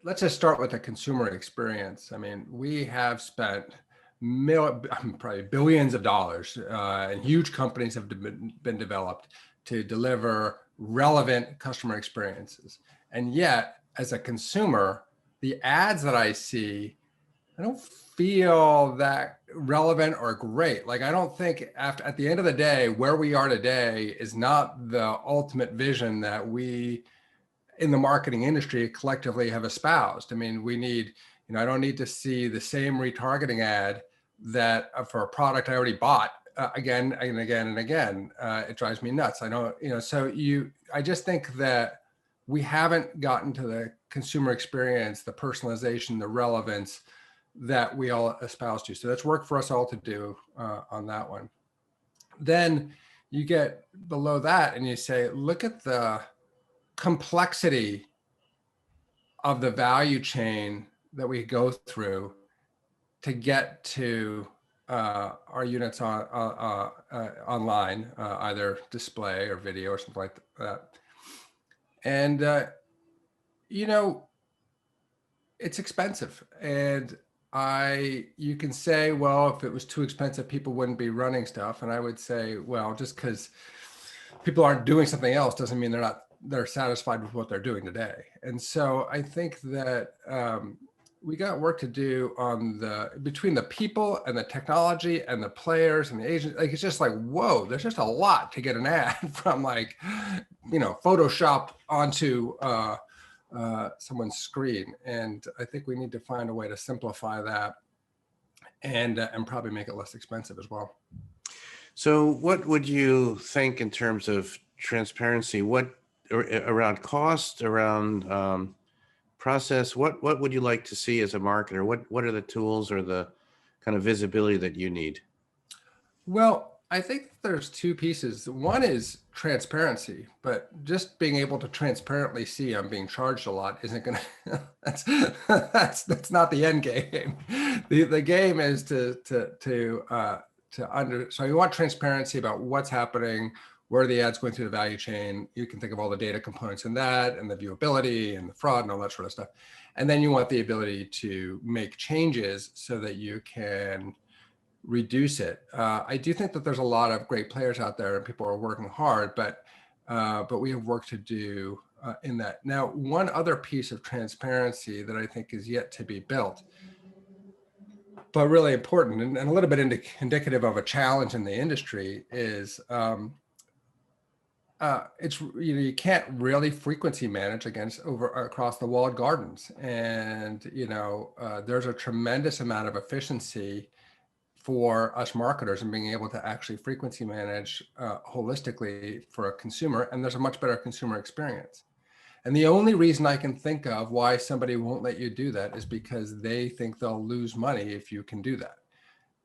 let's just start with the consumer experience. I mean, we have spent probably billions of dollars, and huge companies have been developed to deliver relevant customer experiences. And yet, as a consumer, the ads that I see, I don't feel that relevant or great. Like, I don't think at the end of the day, where we are today is not the ultimate vision that we in the marketing industry collectively have espoused. I mean, we need, I don't need to see the same retargeting ad that for a product I already bought again and again and again. It drives me nuts. I don't, I just think that we haven't gotten to the consumer experience, the personalization, the relevance that we all espouse to. So that's work for us all to do on that one. Then you get below that and you say, look at the complexity of the value chain that we go through to get to our units online, either display or video or something like that. And, it's expensive. And you can say, well, if it was too expensive, people wouldn't be running stuff. And I would say, well, just because people aren't doing something else doesn't mean they're satisfied with what they're doing today. And so I think that we got work to do on between the people and the technology and the players and the agents. Like, it's just like, whoa, there's just a lot to get an ad from, like, Photoshop onto someone's screen. And I think we need to find a way to simplify that and probably make it less expensive as well. So what would you think in terms of transparency? What around cost, around process? What would you like to see as a marketer? What are the tools or the kind of visibility that you need? Well, I think there's two pieces. One is transparency, but just being able to transparently see I'm being charged a lot isn't going to. That's not the end game. The game is to so you want transparency about what's happening, where the ad's going through the value chain. You can think of all the data components in that, and the viewability and the fraud and all that sort of stuff. And then you want the ability to make changes so that you can reduce it. I do think that there's a lot of great players out there and people are working hard, but we have work to do in that. Now, one other piece of transparency that I think is yet to be built, but really important and a little bit indicative of a challenge in the industry is it's you can't really frequency manage across the walled gardens, and there's a tremendous amount of efficiency for us marketers in being able to actually frequency manage holistically for a consumer, and there's a much better consumer experience. And the only reason I can think of why somebody won't let you do that is because they think they'll lose money if you can do that.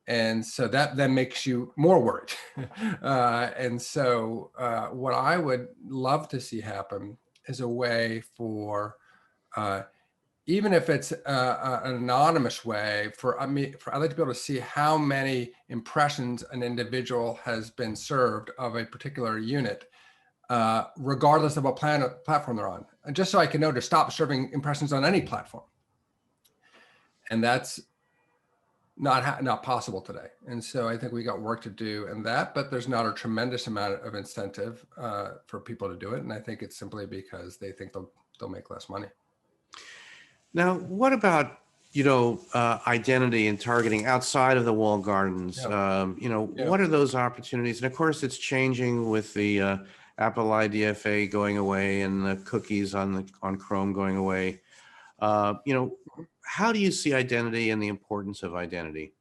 And so that then makes you more worried. And so what I would love to see happen is a way for, even if it's an anonymous way, I'd like to be able to see how many impressions an individual has been served of a particular unit, regardless of what platform they're on, and just so I can know to stop serving impressions on any platform. And that's not possible today. And so I think we got work to do in that, but there's not a tremendous amount of incentive for people to do it. And I think it's simply because they think they'll make less money. Now, what about, identity and targeting outside of the walled gardens? What are those opportunities? And of course, it's changing with the Apple IDFA going away and the cookies on Chrome going away. How do you see identity and the importance of identity?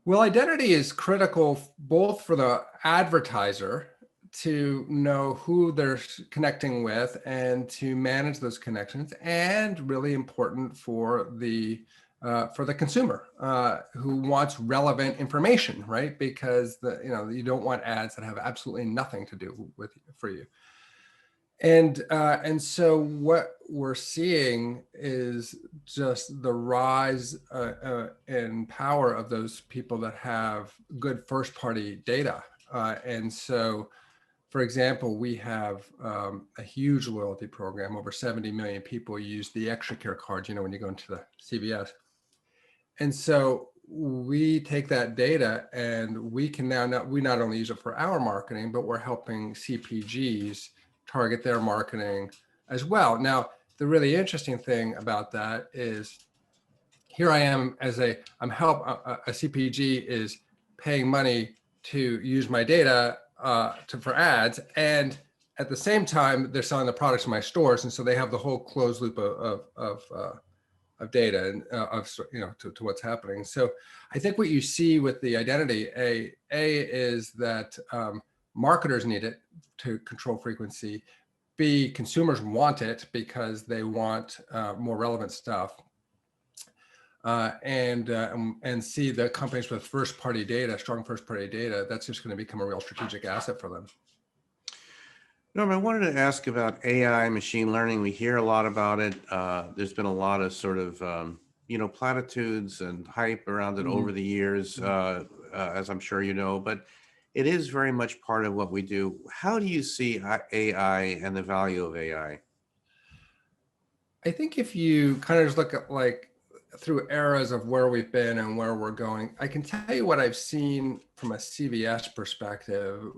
Well, identity is critical both for the advertiser to know who they're connecting with and to manage those connections, and really important for the consumer who wants relevant information, right? Because you don't want ads that have absolutely nothing to do for you. And so what we're seeing is just the rise and power of those people that have good first-party data. And so For example, we have a huge loyalty program. Over 70 million people use the ExtraCare card, when you go into the CVS. And so we take that data and we can we not only use it for our marketing, but we're helping CPGs target their marketing as well. Now, the really interesting thing about that is here I am as a CPG is paying money to use my data for ads, and at the same time they're selling the products in my stores, and so they have the whole closed loop of data and to what's happening. So I think what you see with the identity, A is that marketers need it to control frequency. B, consumers want it because they want more relevant stuff. And see the companies with first-party data, strong first-party data, that's just going to become a real strategic asset for them. Norm, I wanted to ask about AI, machine learning. We hear a lot about it. There's been a lot of sort of, platitudes and hype around it over the years, as I'm sure you know, but it is very much part of what we do. How do you see AI and the value of AI? I think if you kind of just look at through eras of where we've been and where we're going, I can tell you what I've seen from a CVS perspective.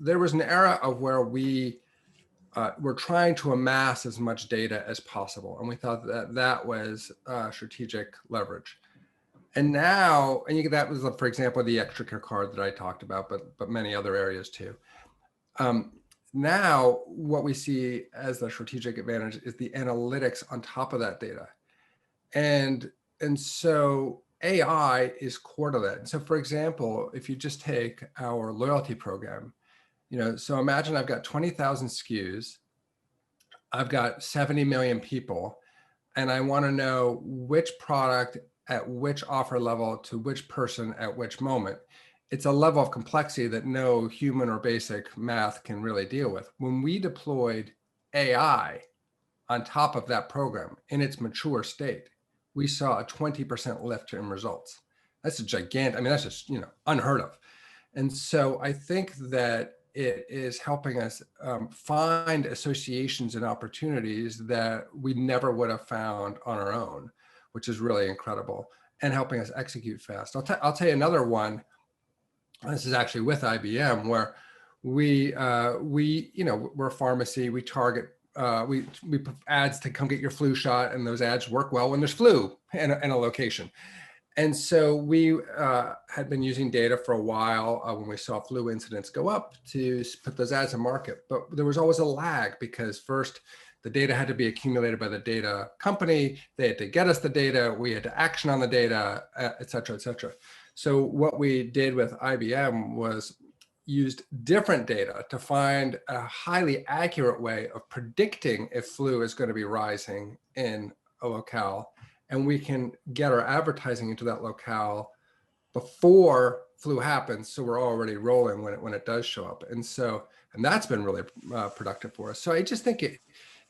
There was an era of where we were trying to amass as much data as possible, and we thought that was strategic leverage. And now, that was, for example, the ExtraCare card that I talked about, but many other areas too. Now, what we see as the strategic advantage is the analytics on top of that data. And so AI is core to that. And so, for example, if you just take our loyalty program, so imagine I've got 20,000 SKUs, I've got 70 million people, and I want to know which product at which offer level to which person at which moment. It's a level of complexity that no human or basic math can really deal with. When we deployed AI on top of that program in its mature state, we saw a 20% lift in results. That's a gigantic, that's just, unheard of. And so I think that it is helping us find associations and opportunities that we never would have found on our own, which is really incredible, and helping us execute fast. I'll tell you another one. This is actually with IBM, where we're a pharmacy. We target we put ads to come get your flu shot, and those ads work well when there's flu in a location. And so we had been using data for a while when we saw flu incidents go up to put those ads in market. But there was always a lag, because first the data had to be accumulated by the data company. They had to get us the data. We had to action on the data, et cetera, et cetera. So what we did with IBM was used different data to find a highly accurate way of predicting if flu is going to be rising in a locale, and we can get our advertising into that locale before flu happens, so we're already rolling when it does show up. And that's been really productive for us. So I just think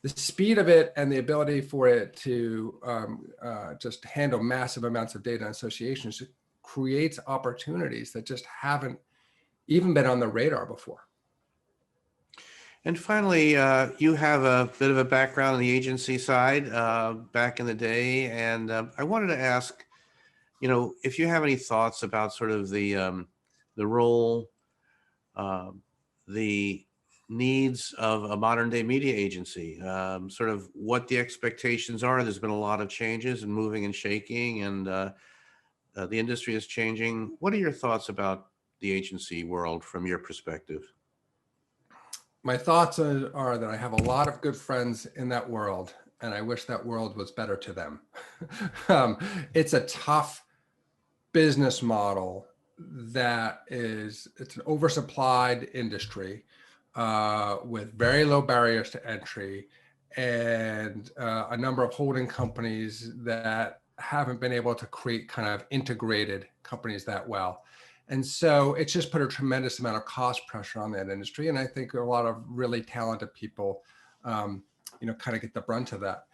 the speed of it and the ability for it to just handle massive amounts of data and associations creates opportunities that just haven't even been on the radar before. And finally, you have a bit of a background on the agency side back in the day, and I wanted to ask, if you have any thoughts about sort of the role, the needs of a modern day media agency, sort of what the expectations are. There's been a lot of changes and moving and shaking, and the industry is changing. What are your thoughts about the agency world from your perspective? My thoughts are that I have a lot of good friends in that world, and I wish that world was better to them. It's a tough business model it's an oversupplied industry with very low barriers to entry, and a number of holding companies that haven't been able to create kind of integrated companies that well. And so it's just put a tremendous amount of cost pressure on that industry. And I think a lot of really talented people, kind of get the brunt of that.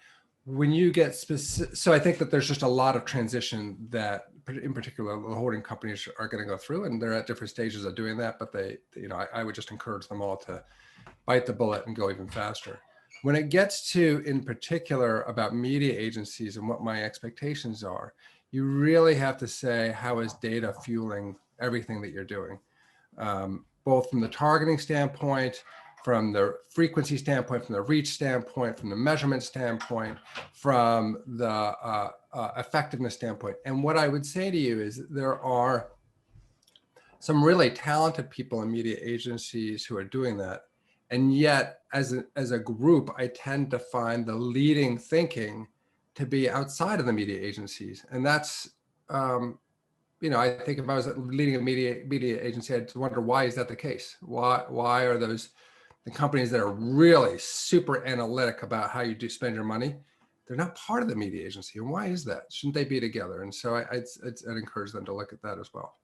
when you get specific, so I think that there's just a lot of transition that, in particular, the holding companies are going to go through, and they're at different stages of doing that. But they, I would just encourage them all to bite the bullet and go even faster. When it gets to, in particular, about media agencies and what my expectations are, you really have to say, how is data fueling everything that you're doing? Both from the targeting standpoint, from the frequency standpoint, from the reach standpoint, from the measurement standpoint, from the effectiveness standpoint. And what I would say to you is there are some really talented people in media agencies who are doing that. And yet, as a group, I tend to find the leading thinking to be outside of the media agencies. And that's, I think if I was leading a media agency, I'd wonder, why is that the case? Why are those the companies that are really super analytic about how you spend your money? They're not part of the media agency. And why is that? Shouldn't they be together? And so I'd encourage them to look at that as well.